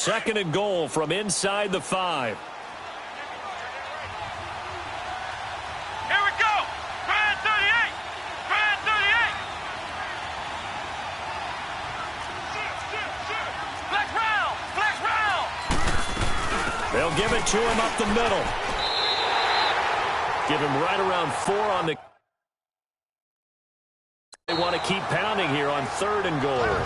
Second and goal from inside the 5. Here we go. Try 38. Try 38. Flex round. Flex round. They'll give it to him up the middle. Give him right around 4 on the... They want to keep pounding here on 3rd and goal.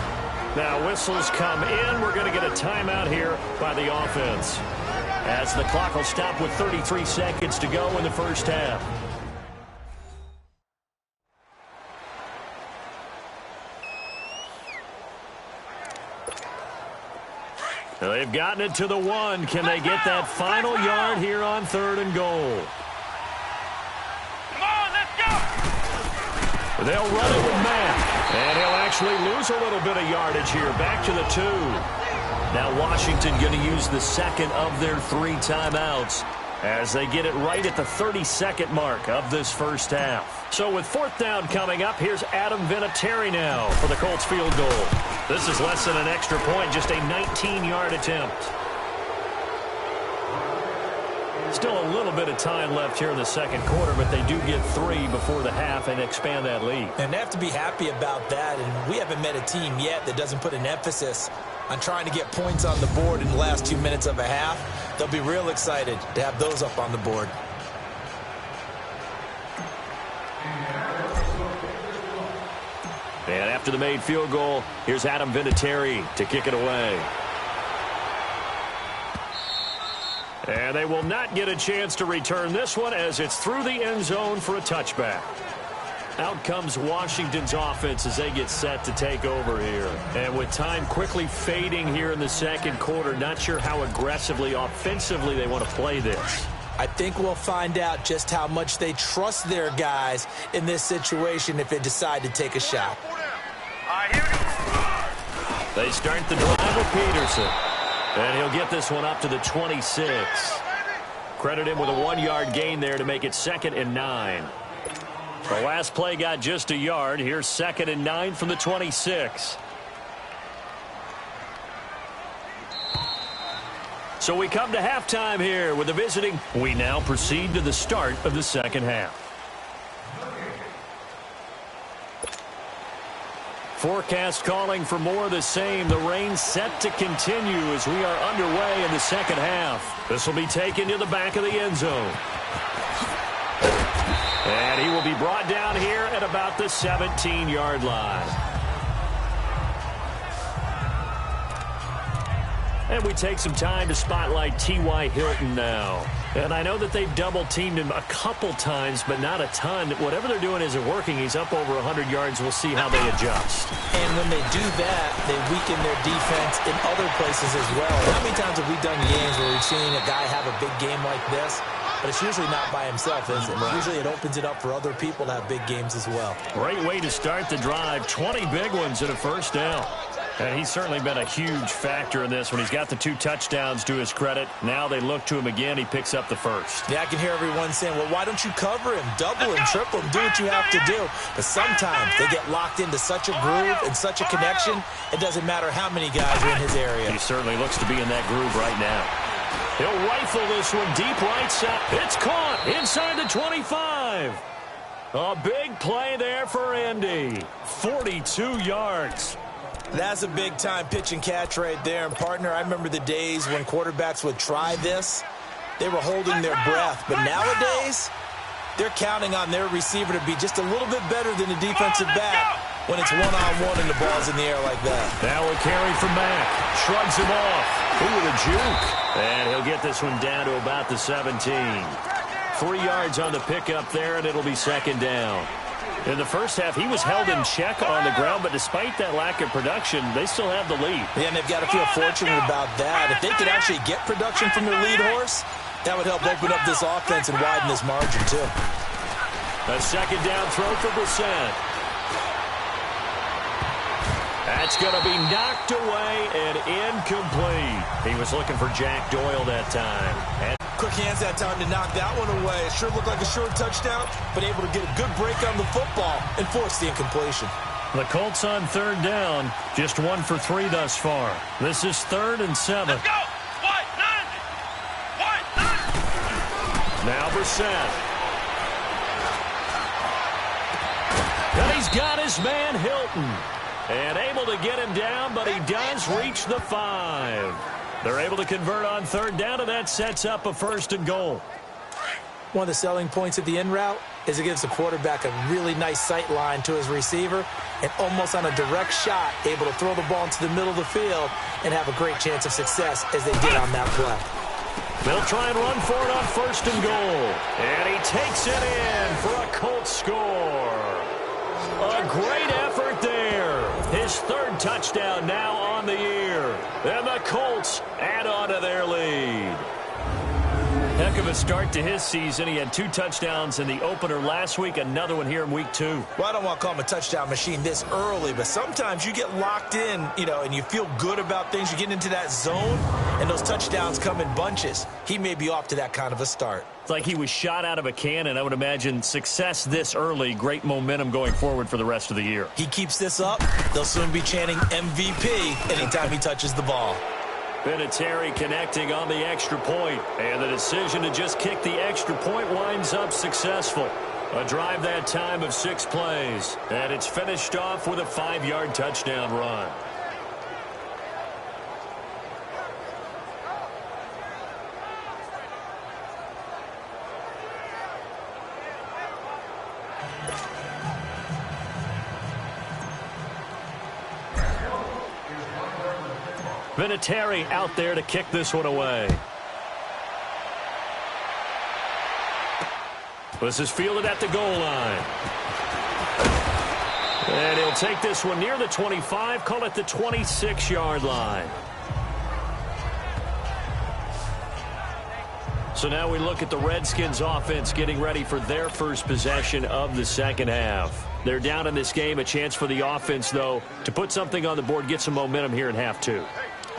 Now whistles come in. We're going to get a timeout here by the offense, as the clock will stop with 33 seconds to go in the first half. They've gotten it to the 1. Can they get that final yard here on 3rd and goal? Come on, let's go. They'll run it with Matt, and he'll actually lose a little bit of yardage here. Back to the 2. Now Washington going to use the second of their 3 timeouts as they get it right at the 32nd mark of this first half. So with 4th down coming up, here's Adam Vinatieri now for the Colts field goal. This is less than an extra point, just a 19-yard attempt. Still a little bit of time left here in the second quarter, but they do get 3 before the half and expand that lead. And they have to be happy about that, and we haven't met a team yet that doesn't put an emphasis on trying to get points on the board in the last 2 minutes of a half. They'll be real excited to have those up on the board. And after the made field goal, here's Adam Vinatieri to kick it away. And they will not get a chance to return this one as it's through the end zone for a touchback. Out comes Washington's offense as they get set to take over here. And with time quickly fading here in the second quarter, not sure how aggressively, offensively they want to play this. I think we'll find out just how much they trust their guys in this situation if they decide to take a shot. They start the drive with Peterson. And he'll get this one up to the 26. Credit him with a 1-yard gain there to make it 2nd and 9. The last play got just a yard. Here's 2nd and 9 from the 26. So we come to halftime here with the visiting. We now proceed to the start of the second half. Forecast calling for more of the same. The rain set to continue as we are underway in the second half. This will be taken to the back of the end zone. And he will be brought down here at about the 17-yard line. And we take some time to spotlight T.Y. Hilton now. And I know that they've double-teamed him a couple times, but not a ton. Whatever they're doing isn't working. He's up over 100 yards. We'll see how they adjust. And when they do that, they weaken their defense in other places as well. How many times have we done games where we've seen a guy have a big game like this? But it's usually not by himself, is it? Right. Usually it opens it up for other people to have big games as well. Great way to start the drive. 20 big ones and a first down. And he's certainly been a huge factor in this when he's got the 2 touchdowns to his credit. Now they look to him again. He picks up the first. Yeah, I can hear everyone saying, well, why don't you cover him, double him, triple him, do what you have to do. But sometimes they get locked into such a groove and such a connection, it doesn't matter how many guys are in his area. He certainly looks to be in that groove right now. He'll rifle this one deep right side. It's caught inside the 25. A big play there for Indy. 42 yards. That's a big-time pitch and catch right there. And, partner, I remember the days when quarterbacks would try this. They were holding their breath. But nowadays, they're counting on their receiver to be just a little bit better than the defensive back when it's one-on-one and the ball's in the air like that. Now a carry from Mack. Shrugs him off. Ooh, with a juke. And he'll get this one down to about the 17. 3 yards on the pickup there, and it'll be 2nd down. In the first half, he was held in check on the ground, but despite that lack of production, they still have the lead. Yeah, and they've got to feel fortunate about that. If they could actually get production from their lead horse, that would help open up this offense and widen this margin, too. A 2nd down throw for Brissett. That's going to be knocked away and incomplete. He was looking for Jack Doyle that time. And quick hands that time to knock that one away. It sure looked like a short touchdown, but able to get a good break on the football and force the incompletion. The Colts on third down, just 1 for 3 thus far. This is 3rd and 7. Let's go. White, 90. White, 90. Now Brissett. And he's got his man Hilton. And able to get him down, but he does reach the 5. They're able to convert on third down, and that sets up a 1st and goal. One of the selling points of the in route is it gives the quarterback a really nice sight line to his receiver and almost on a direct shot able to throw the ball into the middle of the field and have a great chance of success as they did on that play. They'll try and run for it on 1st and goal. And he takes it in for a Colts score. A great effort there. His 3rd touchdown now on the year. And the Colts add on to their lead. Heck of a start to his season. He had 2 touchdowns in the opener last week, another one here in week 2. Well, I don't want to call him a touchdown machine this early, but sometimes you get locked in, and you feel good about things. You get into that zone, and those touchdowns come in bunches. He may be off to that kind of a start. It's like he was shot out of a cannon. I would imagine success this early, great momentum going forward for the rest of the year. He keeps this up, they'll soon be chanting MVP anytime he touches the ball. Vinatieri connecting on the extra point, and the decision to just kick the extra point winds up successful. A drive that time of 6 plays, and it's finished off with a 5-yard touchdown run. Vinatieri out there to kick this one away. This is fielded at the goal line. And he'll take this one near the 25, call it the 26-yard line. So now we look at the Redskins offense getting ready for their first possession of the second half. They're down in this game, a chance for the offense, though, to put something on the board, get some momentum here in half 2.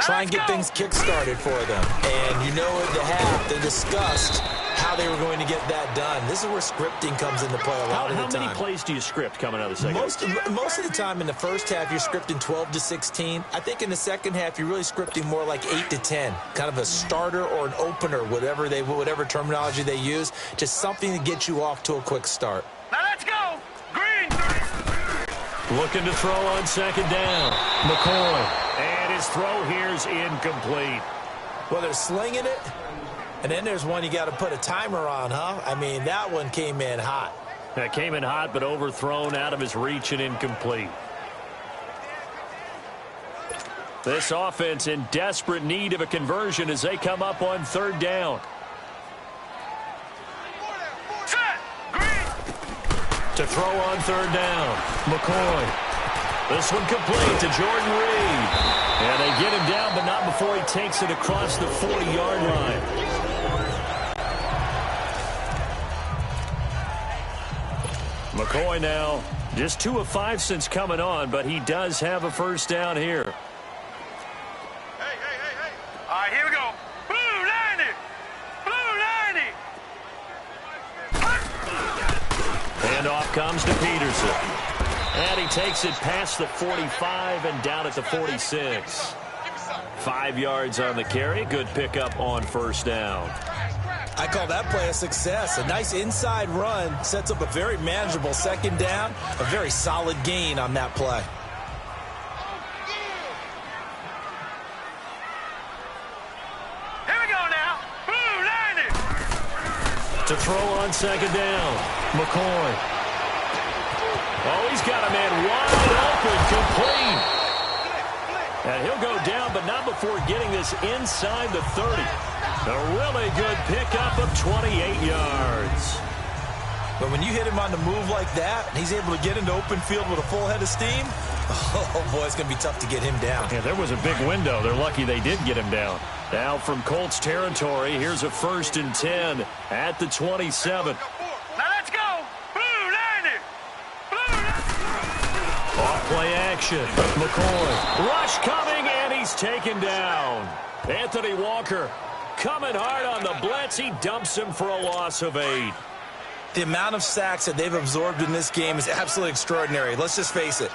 Try and get things kick-started for them. And at the half, they discussed how they were going to get that done. This is where scripting comes into play a lot of the time. How many plays do you script coming out of the second half? Most of the time in the first half, you're scripting 12 to 16. I think in the second half, you're really scripting more like 8 to 10. Kind of a starter or an opener, whatever terminology they use. Just something to get you off to a quick start. Now let's go. Green. Looking to throw on second down. McCoy. And his throw here's incomplete. Well, they're slinging it. And then there's one you got to put a timer on, huh? I mean, that one came in hot. That came in hot, but overthrown out of his reach and incomplete. This offense in desperate need of a conversion as they come up on third down. Set. Green. To throw on third down, McCoy. This one complete to Jordan Reed. And they get him down, but not before he takes it across the 40-yard line. McCoy now just 2 of 5 since coming on, but he does have a first down here. Hey. All right, here we go. Blue 90. Blue 90. Handoff comes to Peterson. And he takes it past the 45 and down at the 46. 5 yards on the carry. Good pickup on first down. I call that play a success. A nice inside run sets up a very manageable second down. A very solid gain on that play. Here we go now. Blue 90. To throw on second down, McCoy. Oh, he's got a man wide open, complete. And he'll go down, but not before getting this inside the 30. A really good pickup of 28 yards. But when you hit him on the move like that, and he's able to get into open field with a full head of steam, oh, boy, it's going to be tough to get him down. Yeah, there was a big window. They're lucky they did get him down. Now from Colts territory, here's a 1st and 10 at the 27. Now let's go. Blue 90. Blue 90. Off-play action. McCoy. Rush coming, and he's taken down. Anthony Walker coming hard on the blitz. He dumps him for a loss of 8. The amount of sacks that they've absorbed in this game is absolutely extraordinary. Let's just face it.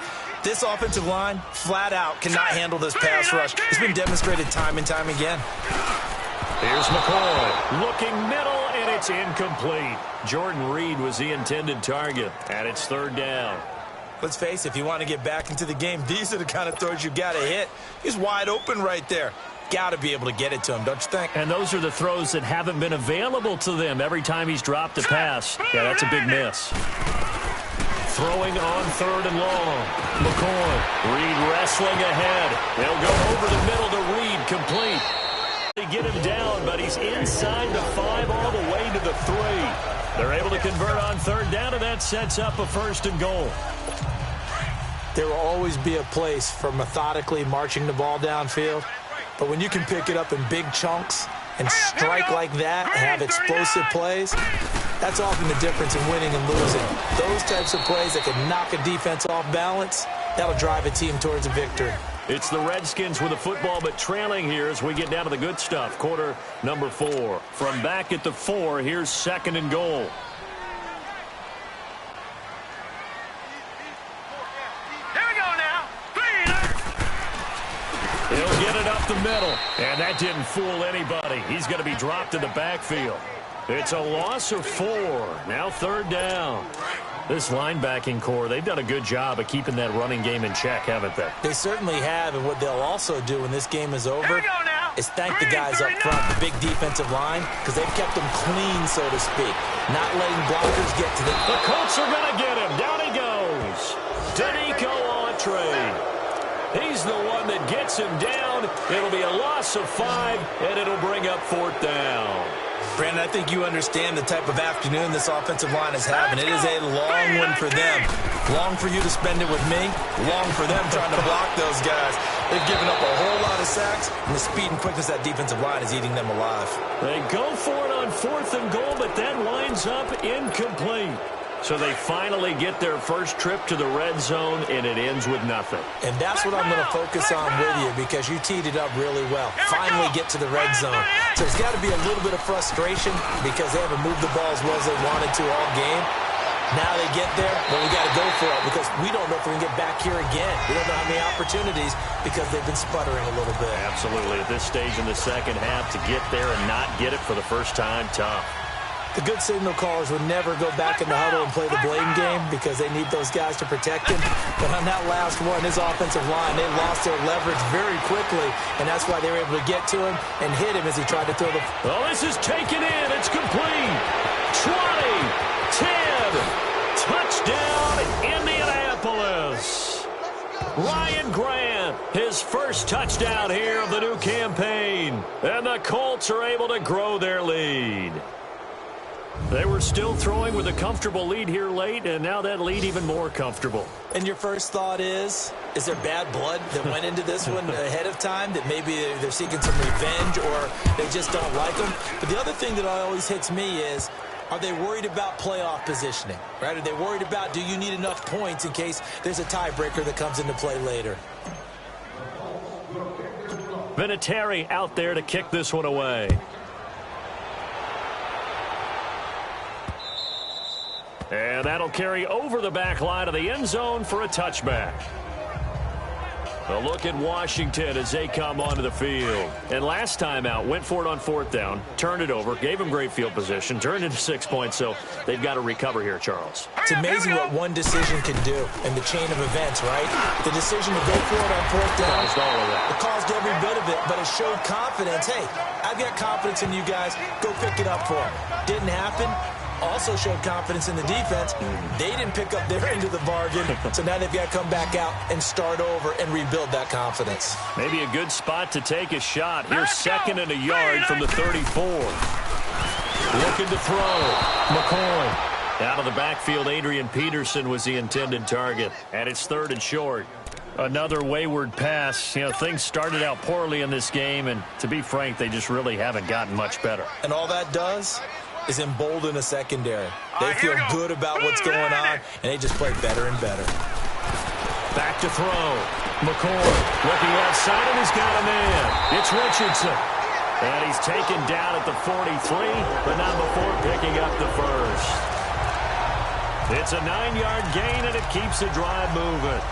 This offensive line, flat out, cannot handle this pass rush. It's been demonstrated time and time again. Here's McCoy looking middle, and it's incomplete. Jordan Reed was the intended target, and it's third down. Let's face it, if you want to get back into the game, these are the kind of throws you got to hit. He's wide open right there. Got to be able to get it to him, don't you think? And those are the throws that haven't been available to them every time he's dropped a pass. Yeah, that's a big miss. Throwing on third and long. McCoy, Reed wrestling ahead. They'll go over the middle to Reed, complete. They get him down, but he's inside the 5 all the way to the 3. They're able to convert on third down, and that sets up a first and goal. There will always be a place for methodically marching the ball downfield, but when you can pick it up in big chunks and strike like that and have explosive plays, that's often the difference in winning and losing. Those types of plays that can knock a defense off balance, that'll drive a team towards a victory. It's the Redskins with the football, but trailing here as we get down to the good stuff. Quarter number 4. From back at the 4, here's second and goal. He'll get it up the middle, and that didn't fool anybody. He's going to be dropped in the backfield. It's a loss of 4. Now third down. This linebacking core, they've done a good job of keeping that running game in check, haven't they? They certainly have, and what they'll also do when this game is over is thank the guys up front, the big defensive line, because they've kept them clean, so to speak, not letting blockers get to them. The Colts are going to get him. Down he goes. Danico Autry. He's the one that gets him down. It'll be a loss of 5, and it'll bring up fourth down. Brandon, I think you understand the type of afternoon this offensive line is having. It is a long one for them. Long for you to spend it with me. Long for them trying to block those guys. They've given up a whole lot of sacks, and the speed and quickness of that defensive line is eating them alive. They go for it on fourth and goal, but that winds up incomplete. So they finally get their first trip to the red zone, and it ends with nothing. And that's what I'm going to focus on with you, because you teed it up really well. Finally get to the red zone. So there's got to be a little bit of frustration because they haven't moved the ball as well as they wanted to all game. Now they get there, but we got to go for it because we don't know if we can get back here again. We don't know how many opportunities because they've been sputtering a little bit. Absolutely. At this stage in the second half, to get there and not get it for the first time, tough. The good signal callers would never go back in the huddle and play the blame game because they need those guys to protect him. But on that last one, his offensive line, they lost their leverage very quickly, and that's why they were able to get to him and hit him as he tried to throw the... Well, this is taken in. It's complete. 20, 10, touchdown, Indianapolis. Ryan Grant, his first touchdown here of the new campaign. And the Colts are able to grow their lead. They were still throwing with a comfortable lead here late, and now that lead even more comfortable. And your first thought is there bad blood that went into this one ahead of time, that maybe they're seeking some revenge or they just don't like them? But the other thing that always hits me is, are they worried about playoff positioning, right? Are they worried about, do you need enough points in case there's a tiebreaker that comes into play later? Vinatieri out there to kick this one away. And that'll carry over the back line of the end zone for a touchback. A look at Washington as they come onto the field. And last time out, went for it on fourth down, turned it over, gave them great field position, turned into 6 points, so they've got to recover here, Charles. It's amazing what one decision can do in the chain of events, right? The decision to go for it on fourth down, it caused every bit of it, but it showed confidence. Hey, I've got confidence in you guys. Go pick it up for them. Didn't happen. Also showed confidence in the defense. They didn't pick up their end of the bargain, so now they've got to come back out and start over and rebuild that confidence. Maybe a good spot to take a shot. Here's second and a yard from the 34. Looking to throw. McCoy. Out of the backfield, Adrian Peterson was the intended target, and it's third and short. Another wayward pass. You know, things started out poorly in this game, and to be frank, they just really haven't gotten much better. And all that does is embolden a secondary. They feel good about what's going on, and they just play better and better. Back to throw. McCoy looking outside, and he's got a man. It's Richardson. And he's taken down at the 43, but not before picking up the first. It's a 9-yard gain, and it keeps the drive moving.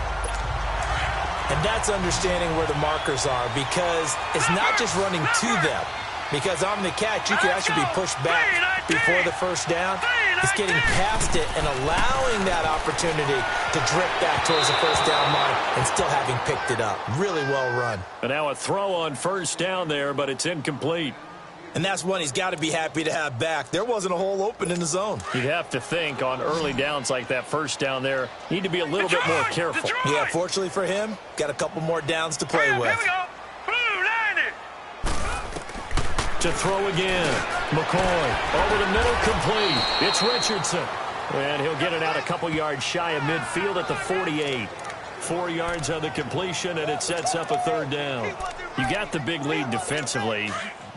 And that's understanding where the markers are, because it's not just running to them. Because on the catch, you can actually be pushed back before the first down. It's getting past it and allowing that opportunity to drift back towards the first down line and still having picked it up. Really well run. And now a throw on first down there, but it's incomplete. And that's one he's got to be happy to have back. There wasn't a hole open in the zone. You'd have to think on early downs like that first down there, need to be a little bit more careful. Yeah, fortunately for him, got a couple more downs to play with. To throw again. McCoy over the middle, complete. It's Richardson. And he'll get it out a couple yards shy of midfield at the 48. 4 yards on the completion, and it sets up a third down. You got the big lead defensively.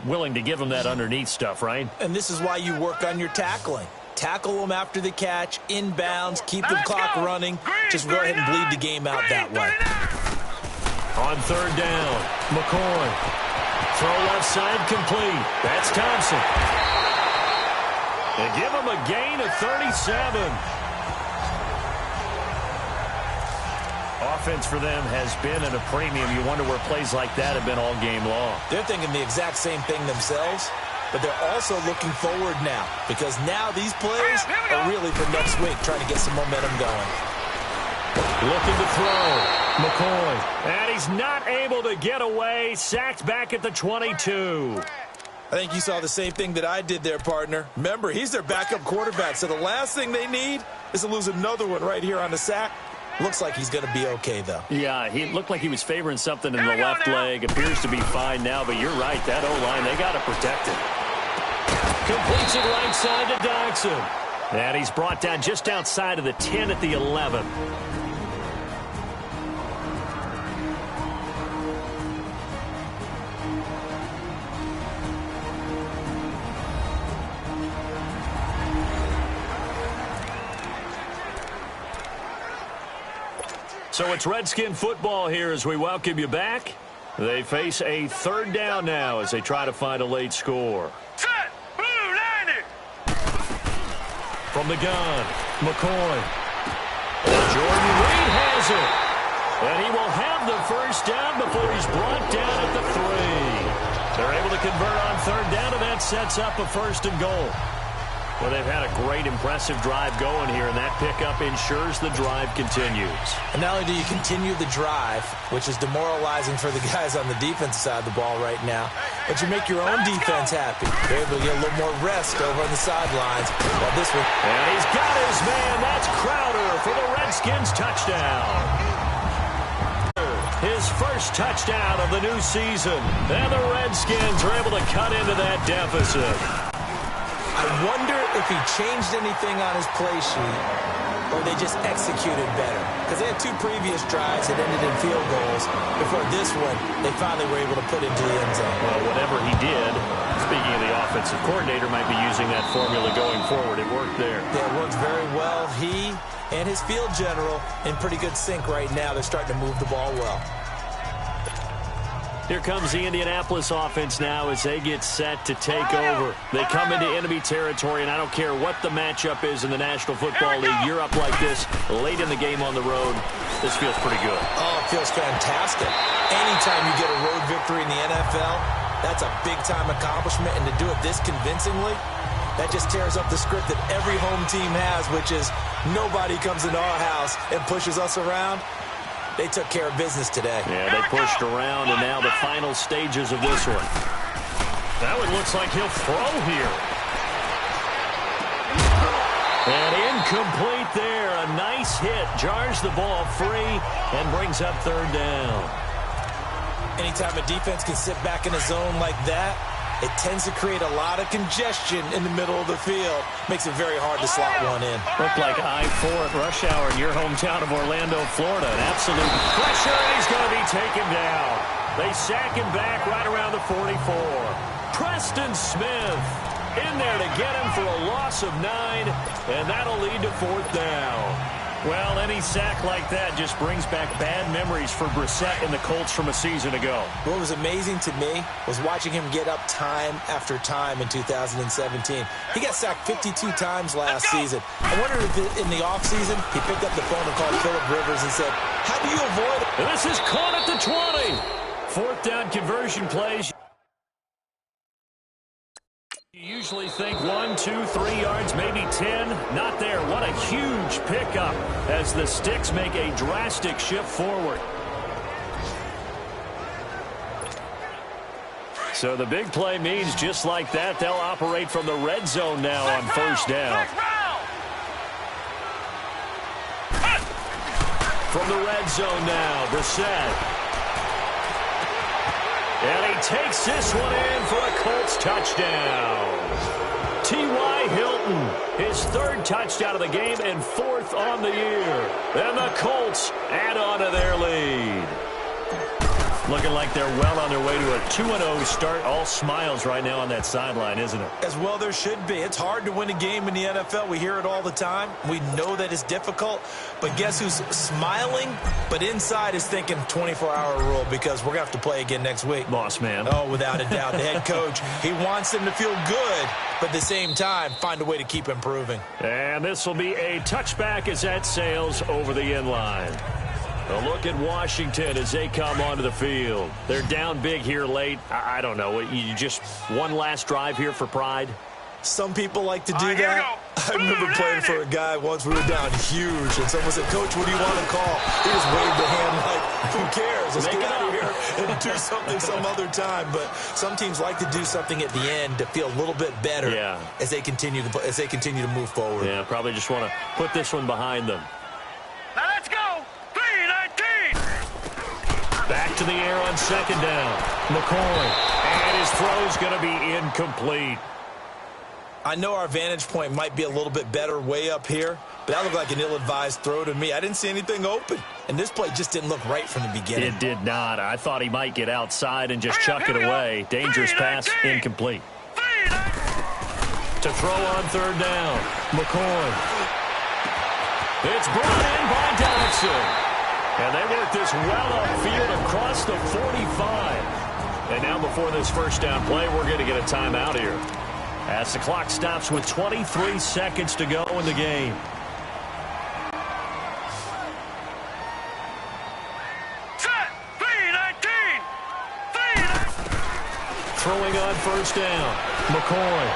Willing to give them that underneath stuff, right? And this is why you work on your tackling. Tackle them after the catch, inbounds, keep the clock running. Just go ahead and bleed the game out that way. On third down, McCoy. Throw left side, complete. That's Thompson. They give him a gain of 37. Offense for them has been at a premium. You wonder where plays like that have been all game long. They're thinking the exact same thing themselves, but they're also looking forward now, because now these plays are really for next week, trying to get some momentum going. Looking to throw. McCoy. And he's not able to get away. Sacked back at the 22. I think you saw the same thing that I did there, partner. Remember, he's their backup quarterback, so the last thing they need is to lose another one right here on the sack. Looks like he's going to be okay, though. Yeah, he looked like he was favoring something in the left leg. Appears to be fine now, but you're right. That O-line, they got to protect it. Completes it right side to Dodson. And he's brought down just outside of the 10 at the 11. So it's Redskin football here as we welcome you back. They face a third down now as they try to find a late score. Set! Blue, 90! From the gun, McCoy. Jordan Reed has it. And he will have the first down before he's brought down at the 3. They're able to convert on third down, and that sets up a first and goal. Well, they've had a great, impressive drive going here, and that pickup ensures the drive continues. And not only do you continue the drive, which is demoralizing for the guys on the defensive side of the ball right now, but you make your own defense happy. They're able to get a little more rest over on the sidelines. Well, this one. And he's got his man. That's Crowder for the Redskins touchdown. His first touchdown of the new season. And the Redskins are able to cut into that deficit. I wonder if he changed anything on his play sheet or they just executed better. Because they had 2 previous drives that ended in field goals. Before this one, they finally were able to put into the end zone. Well, whatever he did, speaking of the offensive coordinator, might be using that formula going forward. It worked there. Yeah, it worked very well. He and his field general in pretty good sync right now. They're starting to move the ball well. Here comes the Indianapolis offense now as they get set to take over. They come into enemy territory, and I don't care what the matchup is in the National Football League. You're up like this late in the game on the road. This feels pretty good. Oh, it feels fantastic. Anytime you get a road victory in the NFL, that's a big-time accomplishment, and to do it this convincingly, that just tears up the script that every home team has, which is nobody comes into our house and pushes us around. They took care of business today. Yeah, they pushed around, and now the final stages of this one. That one looks like he'll throw here. And incomplete there. A nice hit. Jars the ball free and brings up third down. Anytime a defense can sit back in a zone like that, it tends to create a lot of congestion in the middle of the field. Makes it very hard to slot one in. Looked like I-4 at rush hour in your hometown of Orlando, Florida. An absolute pressure, and he's going to be taken down. They sack him back right around the 44. Preston Smith in there to get him for a loss of 9, and that'll lead to fourth down. Well, any sack like that just brings back bad memories for Brissett and the Colts from a season ago. What was amazing to me was watching him get up time after time in 2017. He got sacked 52 times last season. I wonder if in the offseason he picked up the phone and called Phillip Rivers and said, how do you avoid it? And this is caught at the 20. Fourth down conversion plays. You usually think 1, 2, 3 yards, maybe 10. Not there. What a huge pickup as the Sticks make a drastic shift forward. So the big play means just like that, they'll operate from the red zone now on first down. From the red zone now, Brissett. And he takes this one in for a Colts touchdown. T.Y. Hilton, his third touchdown of the game and fourth on the year. And the Colts add on to their lead. Looking like they're well on their way to a 2-0 start. All smiles right now on that sideline, isn't it? As well there should be. It's hard to win a game in the NFL. We hear it all the time. We know that it's difficult. But guess who's smiling? But inside is thinking 24-hour rule because we're going to have to play again next week. Boss man. Oh, without a doubt. The head coach, he wants them to feel good, but at the same time, find a way to keep improving. And this will be a touchback as that sails over the end line. A look at Washington as they come onto the field. They're down big here late. I don't know. You just one last drive here for pride? Some people like to do that. I remember playing for a guy once. We were down huge, and someone said, "Coach, what do you want to call?" He just waved a hand like, who cares? Let's get out of here and do something some other time. But some teams like to do something at the end to feel a little bit better as they continue to move forward. Yeah, probably just want to put this one behind them. Now let's go. 3-19. Back to the air on second down. McCoy. And his throw's going to be incomplete. I know our vantage point might be a little bit better way up here, but that looked like an ill-advised throw to me. I didn't see anything open, and this play just didn't look right from the beginning. It did not. I thought he might get outside and just chuck it away. Dangerous pass, incomplete. To throw on third down, McCoy. It's brought in by Dodson. And they work this well upfield across the 45. And now before this first down play, we're going to get a timeout here, as the clock stops with 23 seconds to go in the game. Set. 3-19. Throwing on first down. McCoy.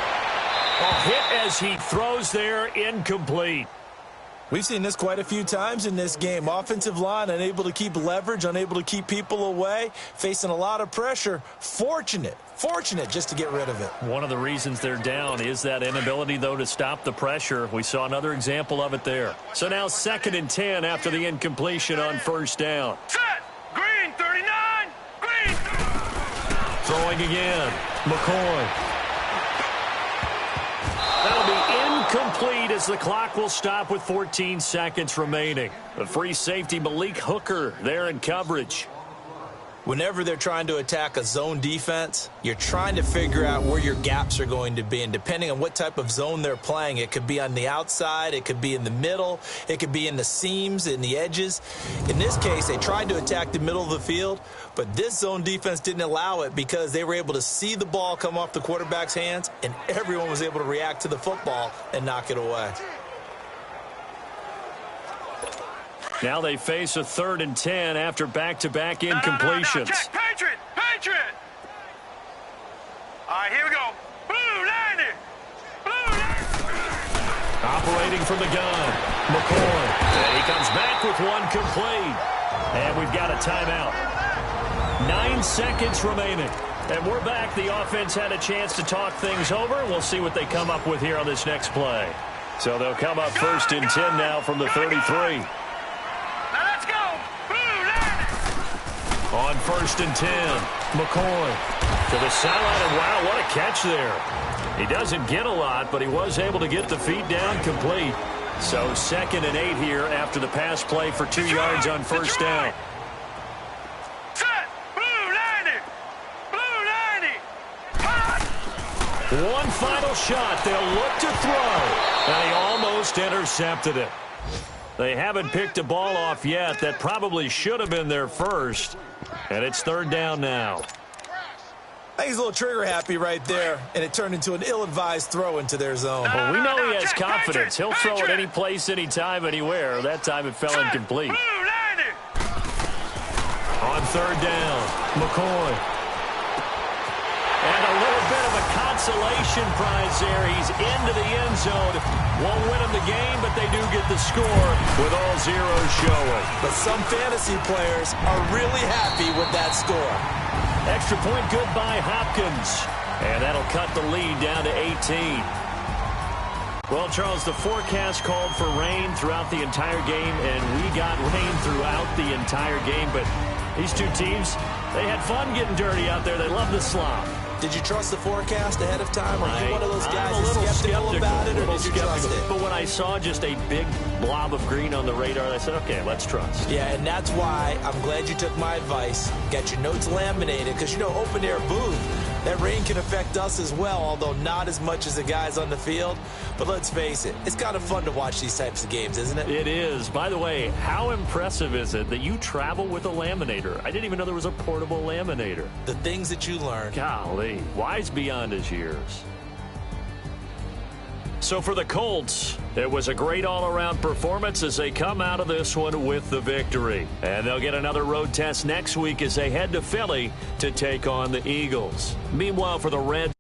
A hit as he throws there, incomplete. We've seen this quite a few times in this game. Offensive line unable to keep leverage, unable to keep people away, facing a lot of pressure. Fortunate just to get rid of it. One of the reasons they're down is that inability, though, to stop the pressure. We saw another example of it there. So now 2nd and 10 after the incompletion on first down. Set. Green. 39. Green. Throwing again. McCoy. That'll be incomplete as the clock will stop with 14 seconds remaining. The free safety, Malik Hooker, there in coverage. Whenever they're trying to attack a zone defense, you're trying to figure out where your gaps are going to be. And depending on what type of zone they're playing, it could be on the outside, it could be in the middle, it could be in the seams, in the edges. In this case, they tried to attack the middle of the field, but this zone defense didn't allow it because they were able to see the ball come off the quarterback's hands, and everyone was able to react to the football and knock it away. Now they face a 3rd and 10 after back-to-back incompletions. No. Patriot. All right, here we go. Blue 90. Operating from the gun, McCoy. And he comes back with one complete. And we've got a timeout. 9 seconds remaining. And we're back. The offense had a chance to talk things over. We'll see what they come up with here on this next play. So they'll come up 1st and 10 now from the 33. On 1st and 10, McCoy to the sideline, and wow, what a catch there. He doesn't get a lot, but he was able to get the feet down complete. So 2nd and 8 here after the pass play for 2 yards on first down. Set. Blue 90. One final shot. They'll look to throw, and he almost intercepted it. They haven't picked a ball off yet. That probably should have been their first. And it's 3rd down now. I think he's a little trigger happy right there, and it turned into an ill-advised throw into their zone. Well, we know he has confidence. He'll throw it any place, anytime, anywhere. That time it fell incomplete. third down. McCoy. And a little bit of a consolation prize there. He's into the end zone. Won't win them the game, but they do get the score with all zeros showing. But some fantasy players are really happy with that score. Extra point good by Hopkins. And that'll cut the lead down to 18. Well, Charles, the forecast called for rain throughout the entire game, and we got rain throughout the entire game. But these two teams, they had fun getting dirty out there. They love the slop. Did you trust the forecast ahead of time? Are you one of those guys I'm a little skeptical about it, or did you trust it? But when I saw just a big blob of green on the radar, I said, okay, let's trust. Yeah, and that's why I'm glad you took my advice. Got your notes laminated, because, you know, open-air booth, that rain can affect us as well, although not as much as the guys on the field. But let's face it, it's kind of fun to watch these types of games, isn't it? It is. By the way, how impressive is it that you travel with a laminator? I didn't even know there was a portable laminator. The things that you learn. Golly, wise beyond his years. So for the Colts, it was a great all-around performance as they come out of this one with the victory. And they'll get another road test next week as they head to Philly to take on the Eagles. Meanwhile, for the Reds,